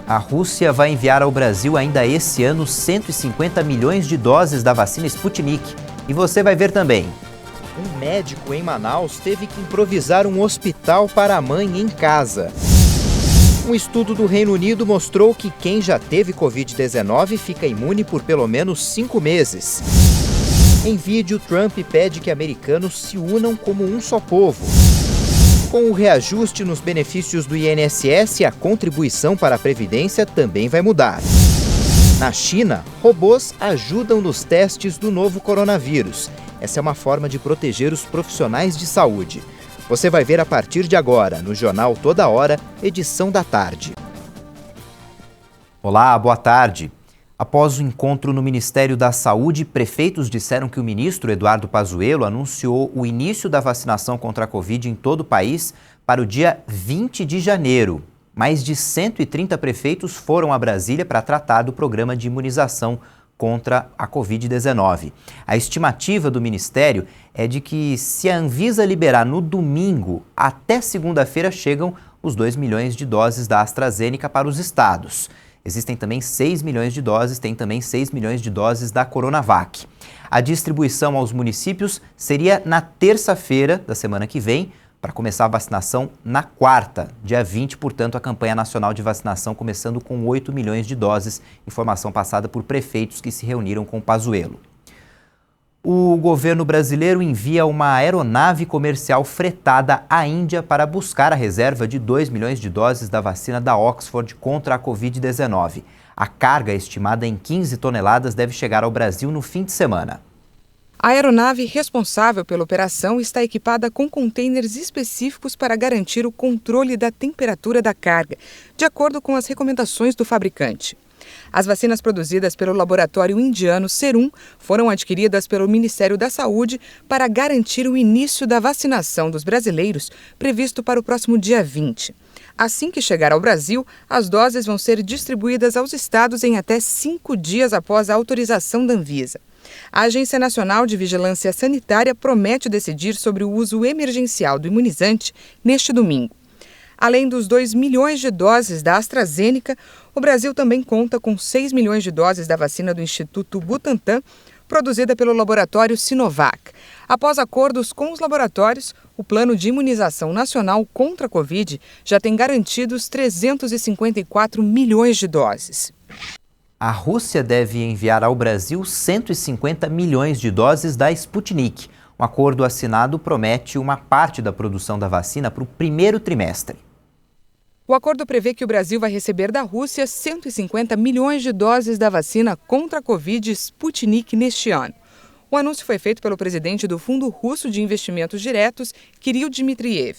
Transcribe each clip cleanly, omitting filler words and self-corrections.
A Rússia vai enviar ao Brasil ainda esse ano 150 milhões de doses da vacina Sputnik. E você vai ver também. Um médico em Manaus teve que improvisar um hospital para a mãe em casa. Um estudo do Reino Unido mostrou que quem já teve Covid-19 fica imune por pelo menos 5 meses. Em vídeo, Trump pede que americanos se unam como um só povo. Com o reajuste nos benefícios do INSS, a contribuição para a Previdência também vai mudar. Na China, robôs ajudam nos testes do novo coronavírus. Essa é uma forma de proteger os profissionais de saúde. Você vai ver a partir de agora, no Jornal Toda Hora, edição da tarde. Olá, boa tarde. Após o encontro no Ministério da Saúde, prefeitos disseram que o ministro Eduardo Pazuello anunciou o início da vacinação contra a Covid em todo o país para o dia 20 de janeiro. Mais de 130 prefeitos foram a Brasília para tratar do programa de imunização contra a Covid-19. A estimativa do Ministério é de que, se a Anvisa liberar no domingo, até segunda-feira chegam os 2 milhões de doses da AstraZeneca para os estados. Existem também 6 milhões de doses, tem também 6 milhões de doses da Coronavac. A distribuição aos municípios seria na terça-feira da semana que vem, para começar a vacinação na quarta, dia 20, portanto, a campanha nacional de vacinação começando com 8 milhões de doses, informação passada por prefeitos que se reuniram com o Pazuello. O governo brasileiro envia uma aeronave comercial fretada à Índia para buscar a reserva de 2 milhões de doses da vacina da Oxford contra a Covid-19. A carga, estimada em 15 toneladas, deve chegar ao Brasil no fim de semana. A aeronave responsável pela operação está equipada com contêineres específicos para garantir o controle da temperatura da carga, de acordo com as recomendações do fabricante. As vacinas produzidas pelo laboratório indiano Serum foram adquiridas pelo Ministério da Saúde para garantir o início da vacinação dos brasileiros, previsto para o próximo dia 20. Assim que chegar ao Brasil, as doses vão ser distribuídas aos estados em até 5 dias após a autorização da Anvisa. A Agência Nacional de Vigilância Sanitária promete decidir sobre o uso emergencial do imunizante neste domingo. Além dos 2 milhões de doses da AstraZeneca, o Brasil também conta com 6 milhões de doses da vacina do Instituto Butantan, produzida pelo laboratório Sinovac. Após acordos com os laboratórios, o Plano de Imunização Nacional contra a Covid já tem garantidos 354 milhões de doses. A Rússia deve enviar ao Brasil 150 milhões de doses da Sputnik. Um acordo assinado promete uma parte da produção da vacina para o primeiro trimestre. O acordo prevê que o Brasil vai receber da Rússia 150 milhões de doses da vacina contra a Covid Sputnik neste ano. O anúncio foi feito pelo presidente do Fundo Russo de Investimentos Diretos, Kirill Dmitriev.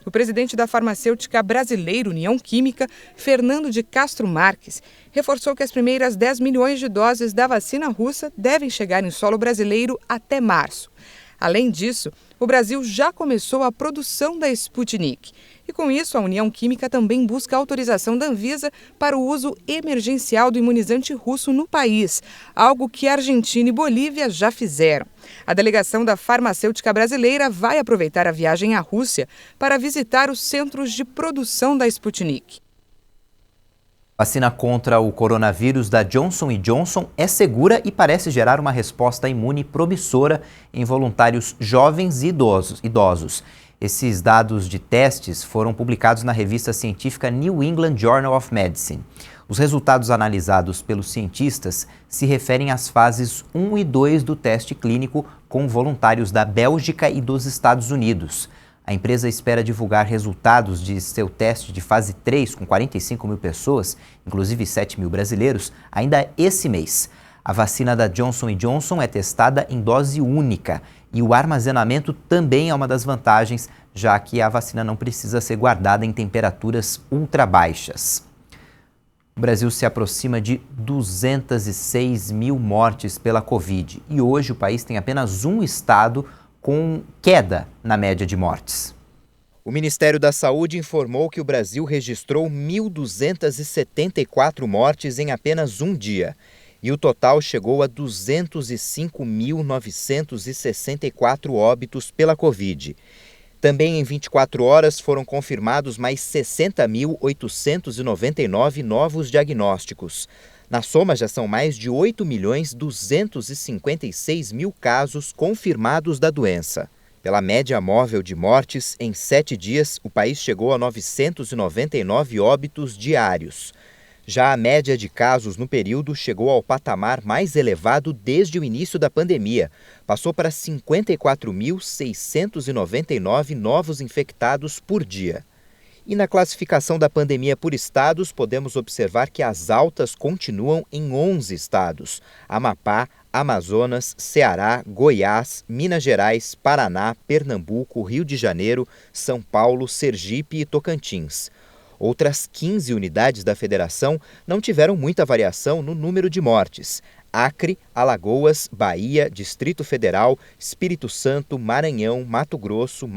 O presidente da farmacêutica brasileira União Química, Fernando de Castro Marques, reforçou que as primeiras 10 milhões de doses da vacina russa devem chegar em solo brasileiro até março. Além disso, o Brasil já começou a produção da Sputnik. E com isso, a União Química também busca a autorização da Anvisa para o uso emergencial do imunizante russo no país, algo que Argentina e Bolívia já fizeram. A delegação da farmacêutica brasileira vai aproveitar a viagem à Rússia para visitar os centros de produção da Sputnik. A vacina contra o coronavírus da Johnson & Johnson é segura e parece gerar uma resposta imune promissora em voluntários jovens e idosos. Esses dados de testes foram publicados na revista científica New England Journal of Medicine. Os resultados analisados pelos cientistas se referem às fases 1 e 2 do teste clínico com voluntários da Bélgica e dos Estados Unidos. A empresa espera divulgar resultados de seu teste de fase 3 com 45 mil pessoas, inclusive 7 mil brasileiros, ainda esse mês. A vacina da Johnson & Johnson é testada em dose única e o armazenamento também é uma das vantagens, já que a vacina não precisa ser guardada em temperaturas ultra baixas. O Brasil se aproxima de 206 mil mortes pela Covid e hoje o país tem apenas um estado com queda na média de mortes. O Ministério da Saúde informou que o Brasil registrou 1.274 mortes em apenas um dia. E o total chegou a 205.964 óbitos pela Covid. Também em 24 horas foram confirmados mais 60.899 novos diagnósticos. Na soma, já são mais de 8.256.000 casos confirmados da doença. Pela média móvel de mortes, em 7 dias, o país chegou a 999 óbitos diários. Já a média de casos no período chegou ao patamar mais elevado desde o início da pandemia. Passou para 54.699 novos infectados por dia. E na classificação da pandemia por estados, podemos observar que as altas continuam em 11 estados: Amapá, Amazonas, Ceará, Goiás, Minas Gerais, Paraná, Pernambuco, Rio de Janeiro, São Paulo, Sergipe e Tocantins. Outras 15 unidades da federação não tiveram muita variação no número de mortes: Acre, Alagoas, Bahia, Distrito Federal, Espírito Santo, Maranhão, Mato Grosso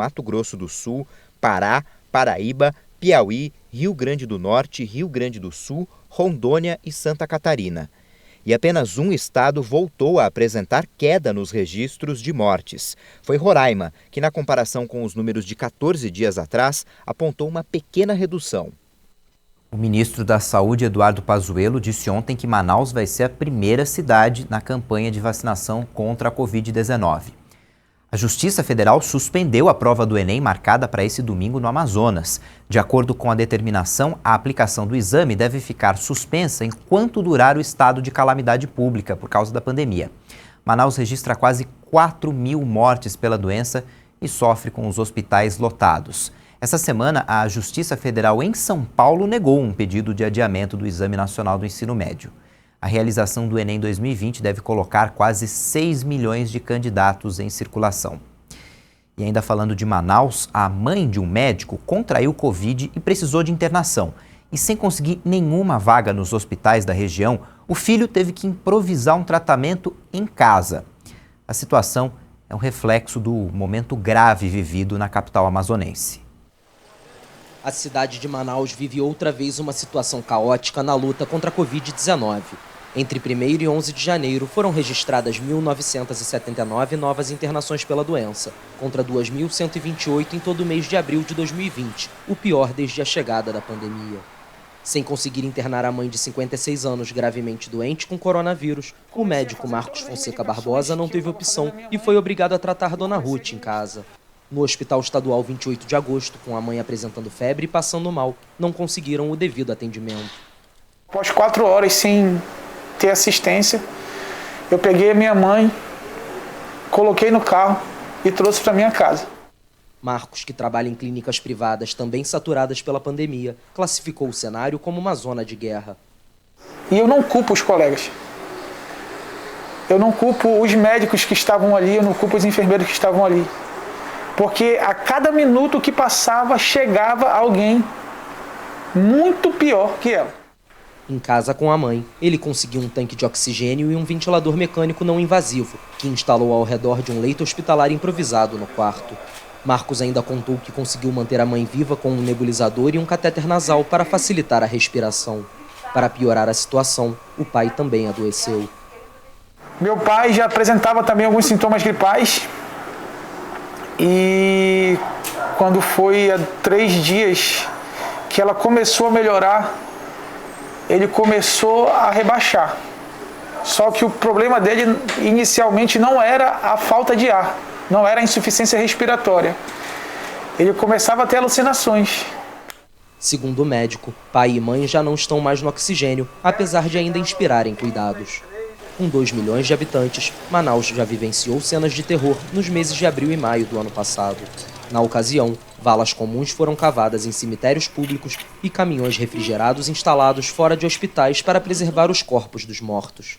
do Sul, Pará, Paraíba, Piauí, Rio Grande do Norte, Rio Grande do Sul, Rondônia e Santa Catarina. E apenas um estado voltou a apresentar queda nos registros de mortes. Foi Roraima, que na comparação com os números de 14 dias atrás, apontou uma pequena redução. O ministro da Saúde, Eduardo Pazuello, disse ontem que Manaus vai ser a primeira cidade na campanha de vacinação contra a Covid-19. A Justiça Federal suspendeu a prova do Enem marcada para esse domingo no Amazonas. De acordo com a determinação, a aplicação do exame deve ficar suspensa enquanto durar o estado de calamidade pública por causa da pandemia. Manaus registra quase 4.000 mortes pela doença e sofre com os hospitais lotados. Essa semana, a Justiça Federal em São Paulo negou um pedido de adiamento do Exame Nacional do Ensino Médio. A realização do Enem 2020 deve colocar quase 6 milhões de candidatos em circulação. E ainda falando de Manaus, a mãe de um médico contraiu Covid e precisou de internação. E sem conseguir nenhuma vaga nos hospitais da região, o filho teve que improvisar um tratamento em casa. A situação é um reflexo do momento grave vivido na capital amazonense. A cidade de Manaus vive outra vez uma situação caótica na luta contra a Covid-19. Entre 1º e 11 de janeiro, foram registradas 1.979 novas internações pela doença, contra 2.128 em todo o mês de abril de 2020, o pior desde a chegada da pandemia. Sem conseguir internar a mãe de 56 anos gravemente doente com coronavírus, o médico Marcos Fonseca Barbosa não teve opção e foi obrigado a tratar Dona Ruth em casa. No Hospital Estadual 28 de agosto, com a mãe apresentando febre e passando mal, não conseguiram o devido atendimento. Após 4 horas sem ter assistência, eu peguei a minha mãe, coloquei no carro e trouxe para minha casa. Marcos, que trabalha em clínicas privadas também saturadas pela pandemia, classificou o cenário como uma zona de guerra. E eu não culpo os colegas. Eu não culpo os médicos que estavam ali, eu não culpo os enfermeiros que estavam ali. Porque a cada minuto que passava, chegava alguém muito pior que ela. Em casa com a mãe, ele conseguiu um tanque de oxigênio e um ventilador mecânico não invasivo, que instalou ao redor de um leito hospitalar improvisado no quarto. Marcos ainda contou que conseguiu manter a mãe viva com um nebulizador e um catéter nasal para facilitar a respiração. Para piorar a situação, o pai também adoeceu. Meu pai já apresentava também alguns sintomas gripais. E quando foi há 3 dias que ela começou a melhorar, ele começou a rebaixar. Só que o problema dele inicialmente não era a falta de ar, não era a insuficiência respiratória. Ele começava a ter alucinações. Segundo o médico, pai e mãe já não estão mais no oxigênio, apesar de ainda inspirarem cuidados. Com 2 milhões de habitantes, Manaus já vivenciou cenas de terror nos meses de abril e maio do ano passado. Na ocasião, valas comuns foram cavadas em cemitérios públicos e caminhões refrigerados instalados fora de hospitais para preservar os corpos dos mortos.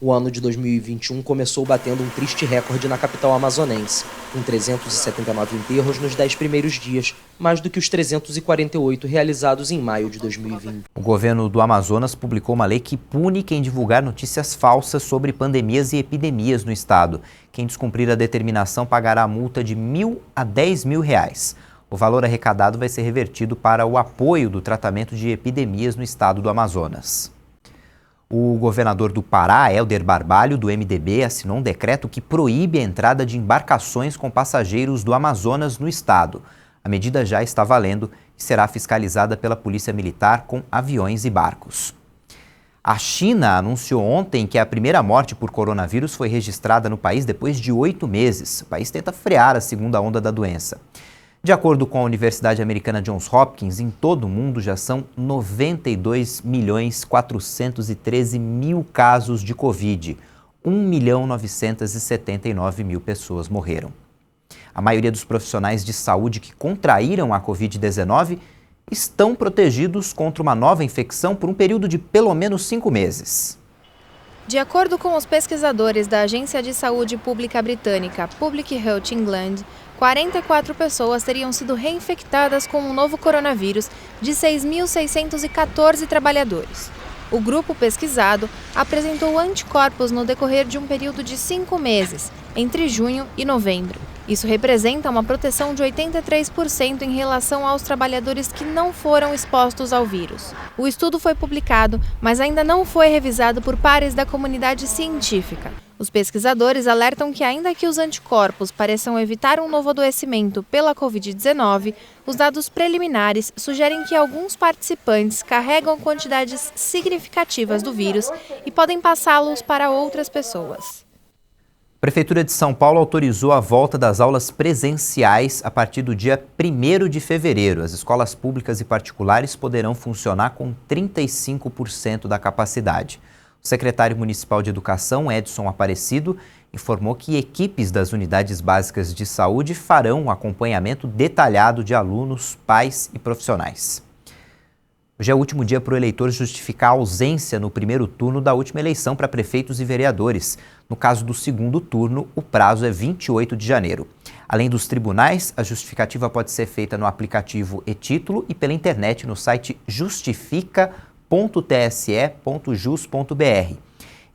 O ano de 2021 começou batendo um triste recorde na capital amazonense, com 379 enterros nos 10 primeiros dias, mais do que os 348 realizados em maio de 2020. O governo do Amazonas publicou uma lei que pune quem divulgar notícias falsas sobre pandemias e epidemias no estado. Quem descumprir a determinação pagará multa de R$1.000 a R$10.000. O valor arrecadado vai ser revertido para o apoio do tratamento de epidemias no estado do Amazonas. O governador do Pará, Helder Barbalho, do MDB, assinou um decreto que proíbe a entrada de embarcações com passageiros do Amazonas no estado. A medida já está valendo e será fiscalizada pela Polícia Militar com aviões e barcos. A China anunciou ontem que a primeira morte por coronavírus foi registrada no país depois de 8 meses. O país tenta frear a segunda onda da doença. De acordo com a Universidade Americana Johns Hopkins, em todo o mundo já são 92.413.000 casos de Covid. 1.979.000 pessoas morreram. A maioria dos profissionais de saúde que contraíram a Covid-19 estão protegidos contra uma nova infecção por um período de pelo menos 5 meses. De acordo com os pesquisadores da Agência de Saúde Pública Britânica Public Health England, 44 pessoas teriam sido reinfectadas com um novo coronavírus de 6.614 trabalhadores. O grupo pesquisado apresentou anticorpos no decorrer de um período de 5 meses, entre junho e novembro. Isso representa uma proteção de 83% em relação aos trabalhadores que não foram expostos ao vírus. O estudo foi publicado, mas ainda não foi revisado por pares da comunidade científica. Os pesquisadores alertam que, ainda que os anticorpos pareçam evitar um novo adoecimento pela Covid-19, os dados preliminares sugerem que alguns participantes carregam quantidades significativas do vírus e podem passá-los para outras pessoas. A Prefeitura de São Paulo autorizou a volta das aulas presenciais a partir do dia 1º de fevereiro. As escolas públicas e particulares poderão funcionar com 35% da capacidade. O secretário municipal de Educação, Edson Aparecido, informou que equipes das unidades básicas de saúde farão um acompanhamento detalhado de alunos, pais e profissionais. Hoje é o último dia para o eleitor justificar a ausência no primeiro turno da última eleição para prefeitos e vereadores. No caso do segundo turno, o prazo é 28 de janeiro. Além dos tribunais, a justificativa pode ser feita no aplicativo e-Título e pela internet no site justifica.tse.jus.br.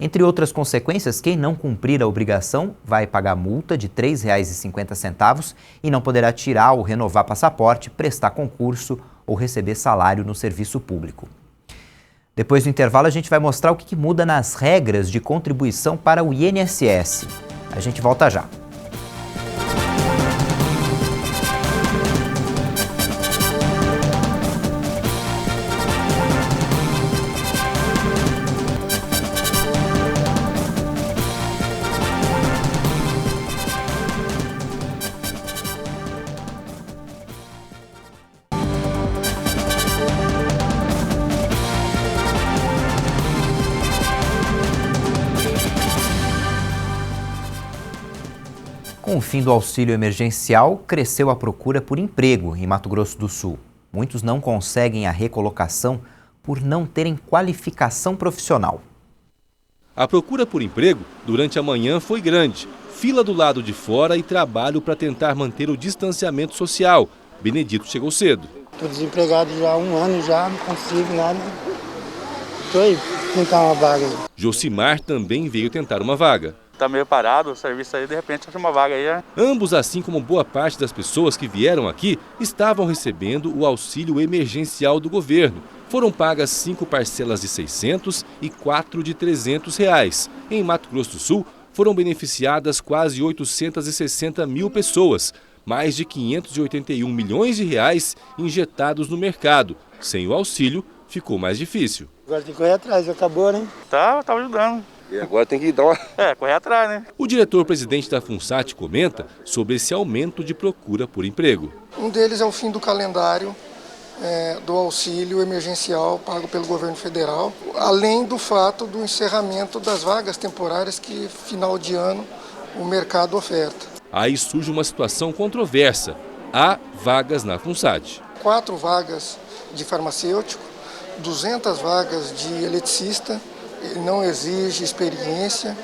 Entre outras consequências, quem não cumprir a obrigação vai pagar multa de R$ 3,50 e não poderá tirar ou renovar passaporte, prestar concurso ou receber salário no serviço público. Depois do intervalo, a gente vai mostrar o que muda nas regras de contribuição para o INSS. A gente volta já. Com o fim do auxílio emergencial, cresceu a procura por emprego em Mato Grosso do Sul. Muitos não conseguem a recolocação por não terem qualificação profissional. A procura por emprego durante a manhã foi grande. Fila do lado de fora e trabalho para tentar manter o distanciamento social. Benedito chegou cedo. Estou desempregado já há 1 ano, já não consigo nada. Estou aí tentar uma vaga. Josimar também veio tentar uma vaga. Tá meio parado o serviço aí, de repente acha uma vaga aí. Ambos, assim como boa parte das pessoas que vieram aqui, estavam recebendo o auxílio emergencial do governo. Foram pagas 5 parcelas de R$ 600 e 4 de R$ 300. Em Mato Grosso do Sul, foram beneficiadas quase 860 mil pessoas. Mais de 581 milhões de reais injetados no mercado. Sem o auxílio, ficou mais difícil. Agora tem que correr atrás, acabou, né? Tá ajudando. E agora tem que dar uma... correr atrás, né? O diretor-presidente da FUNSAT comenta sobre esse aumento de procura por emprego. Um deles é o fim do calendário do auxílio emergencial pago pelo governo federal, além do fato do encerramento das vagas temporárias que, final de ano, o mercado oferta. Aí surge uma situação controversa. Há vagas na FUNSAT. 4 vagas de farmacêutico, 200 vagas de eletricista, não exige experiência,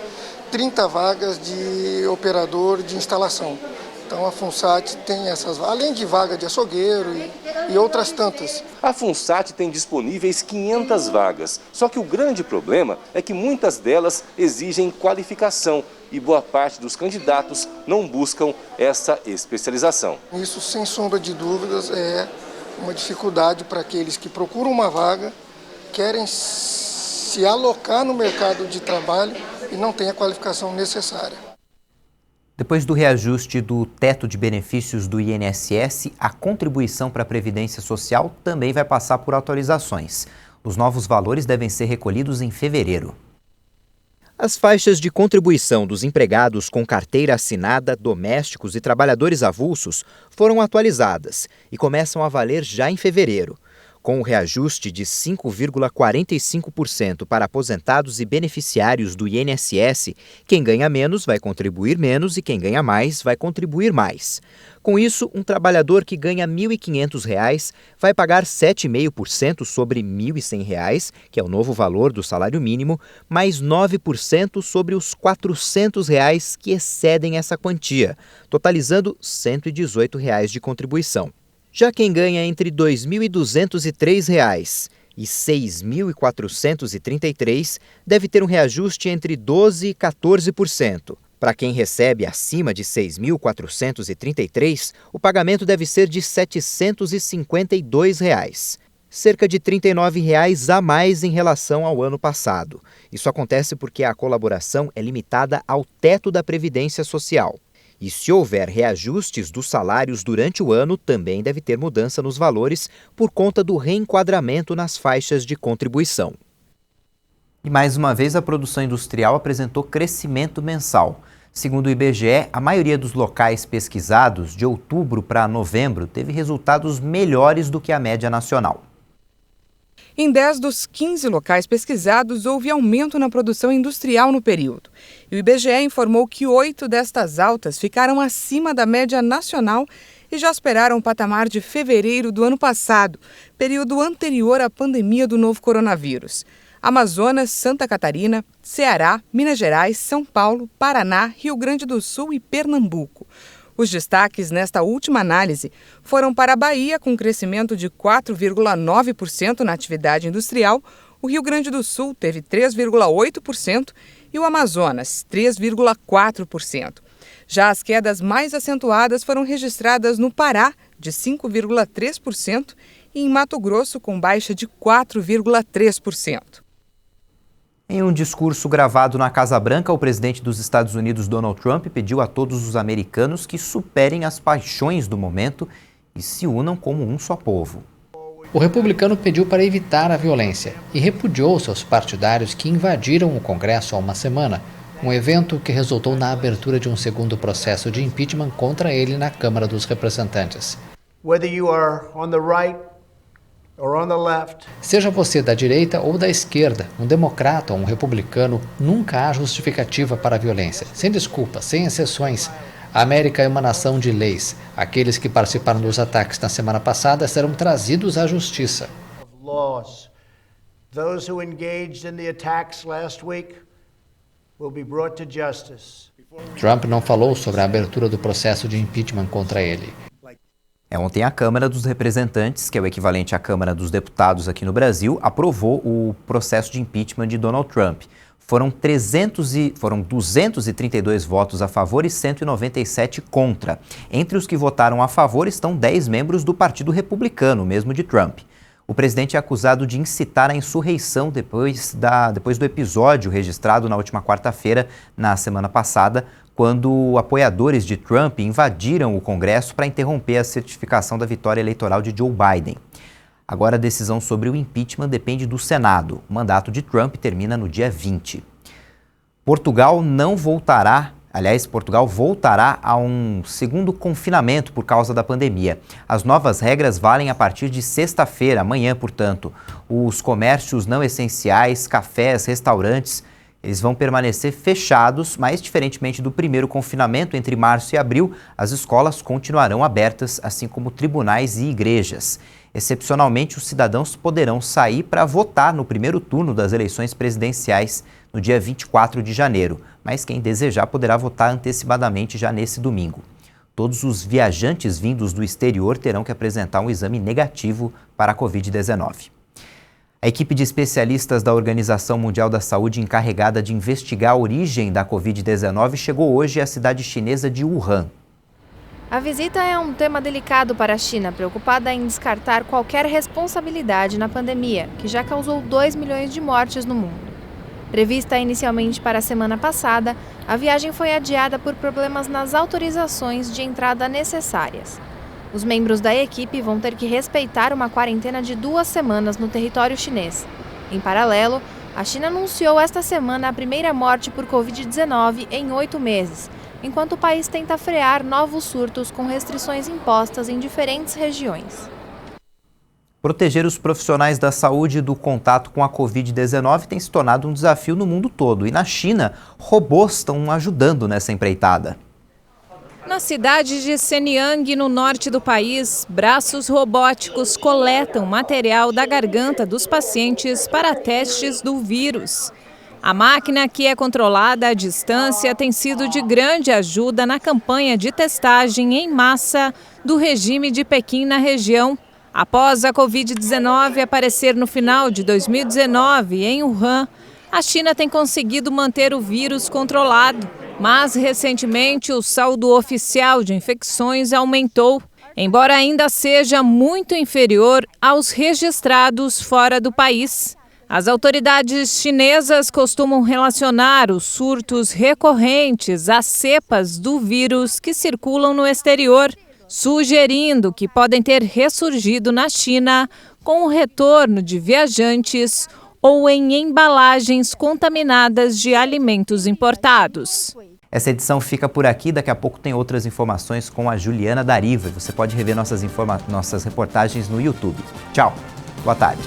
30 vagas de operador de instalação. Então a FUNSAT tem essas, além de vaga de açougueiro e outras tantas. A FUNSAT tem disponíveis 500 vagas, só que o grande problema é que muitas delas exigem qualificação e boa parte dos candidatos não buscam essa especialização. Isso, sem sombra de dúvidas, é uma dificuldade para aqueles que procuram uma vaga, querem se se alocar no mercado de trabalho e não tem a qualificação necessária. Depois do reajuste do teto de benefícios do INSS, a contribuição para a Previdência Social também vai passar por atualizações. Os novos valores devem ser recolhidos em fevereiro. As faixas de contribuição dos empregados com carteira assinada, domésticos e trabalhadores avulsos foram atualizadas e começam a valer já em fevereiro. Com o reajuste de 5,45% para aposentados e beneficiários do INSS, quem ganha menos vai contribuir menos e quem ganha mais vai contribuir mais. Com isso, um trabalhador que ganha R$ 1.500 vai pagar 7,5% sobre R$ 1.100, que é o novo valor do salário mínimo, mais 9% sobre os R$ 400 que excedem essa quantia, totalizando R$ 118 de contribuição. Já quem ganha entre R$ 2.203 e R$ 6.433 deve ter um reajuste entre 12% e 14%. Para quem recebe acima de R$ 6.433, o pagamento deve ser de R$ 752, cerca de R$ 39 a mais em relação ao ano passado. Isso acontece porque a colaboração é limitada ao teto da Previdência Social. E se houver reajustes dos salários durante o ano, também deve ter mudança nos valores por conta do reenquadramento nas faixas de contribuição. E mais uma vez a produção industrial apresentou crescimento mensal. Segundo o IBGE, a maioria dos locais pesquisados de outubro para novembro teve resultados melhores do que a média nacional. Em 10 dos 15 locais pesquisados, houve aumento na produção industrial no período. E o IBGE informou que 8 destas altas ficaram acima da média nacional e já superaram o patamar de fevereiro do ano passado, período anterior à pandemia do novo coronavírus. Amazonas, Santa Catarina, Ceará, Minas Gerais, São Paulo, Paraná, Rio Grande do Sul e Pernambuco. Os destaques nesta última análise foram para a Bahia, com crescimento de 4,9% na atividade industrial, o Rio Grande do Sul teve 3,8% e o Amazonas, 3,4%. Já as quedas mais acentuadas foram registradas no Pará, de 5,3%, e em Mato Grosso, com baixa de 4,3%. Em um discurso gravado na Casa Branca, o presidente dos Estados Unidos, Donald Trump, pediu a todos os americanos que superem as paixões do momento e se unam como um só povo. O republicano pediu para evitar a violência e repudiou seus partidários que invadiram o Congresso há uma semana, um evento que resultou na abertura de um segundo processo de impeachment contra ele na Câmara dos Representantes. Whether you are on the right or on the left. Seja você da direita ou da esquerda, um democrata ou um republicano, nunca há justificativa para a violência. Sem desculpa, sem exceções. A América é uma nação de leis. Aqueles que participaram dos ataques na semana passada serão trazidos à justiça. Those who engaged in the attacks last week will be brought to justice. Trump não falou sobre a abertura do processo de impeachment contra ele. Ontem a Câmara dos Representantes, que é o equivalente à Câmara dos Deputados aqui no Brasil, aprovou o processo de impeachment de Donald Trump. Foram 232 votos a favor e 197 contra. Entre os que votaram a favor estão 10 membros do Partido Republicano, mesmo de Trump. O presidente é acusado de incitar a insurreição depois do episódio registrado na última quarta-feira, na semana passada, quando apoiadores de Trump invadiram o Congresso para interromper a certificação da vitória eleitoral de Joe Biden. Agora a decisão sobre o impeachment depende do Senado. O mandato de Trump termina no dia 20. Portugal voltará a um segundo confinamento por causa da pandemia. As novas regras valem a partir de sexta-feira, amanhã, portanto. Os comércios não essenciais, cafés, restaurantes, eles vão permanecer fechados, mas diferentemente do primeiro confinamento entre março e abril, as escolas continuarão abertas, assim como tribunais e igrejas. Excepcionalmente, os cidadãos poderão sair para votar no primeiro turno das eleições presidenciais no dia 24 de janeiro, mas quem desejar poderá votar antecipadamente já nesse domingo. Todos os viajantes vindos do exterior terão que apresentar um exame negativo para a Covid-19. A equipe de especialistas da Organização Mundial da Saúde encarregada de investigar a origem da Covid-19 chegou hoje à cidade chinesa de Wuhan. A visita é um tema delicado para a China, preocupada em descartar qualquer responsabilidade na pandemia, que já causou 2 milhões de mortes no mundo. Prevista inicialmente para a semana passada, a viagem foi adiada por problemas nas autorizações de entrada necessárias. Os membros da equipe vão ter que respeitar uma quarentena de 2 semanas no território chinês. Em paralelo, a China anunciou esta semana a primeira morte por Covid-19 em 8 meses, enquanto o país tenta frear novos surtos com restrições impostas em diferentes regiões. Proteger os profissionais da saúde do contato com a Covid-19 tem se tornado um desafio no mundo todo. E na China, robôs estão ajudando nessa empreitada. Na cidade de Shenyang, no norte do país, braços robóticos coletam material da garganta dos pacientes para testes do vírus. A máquina, que é controlada à distância, tem sido de grande ajuda na campanha de testagem em massa do regime de Pequim na região. Após a Covid-19 aparecer no final de 2019 em Wuhan, a China tem conseguido manter o vírus controlado. Mas, recentemente, o saldo oficial de infecções aumentou, embora ainda seja muito inferior aos registrados fora do país. As autoridades chinesas costumam relacionar os surtos recorrentes às cepas do vírus que circulam no exterior, sugerindo que podem ter ressurgido na China com o retorno de viajantes ou em embalagens contaminadas de alimentos importados. Essa edição fica por aqui, daqui a pouco tem outras informações com a Juliana Dariva. Você pode rever nossas reportagens no YouTube. Tchau, boa tarde.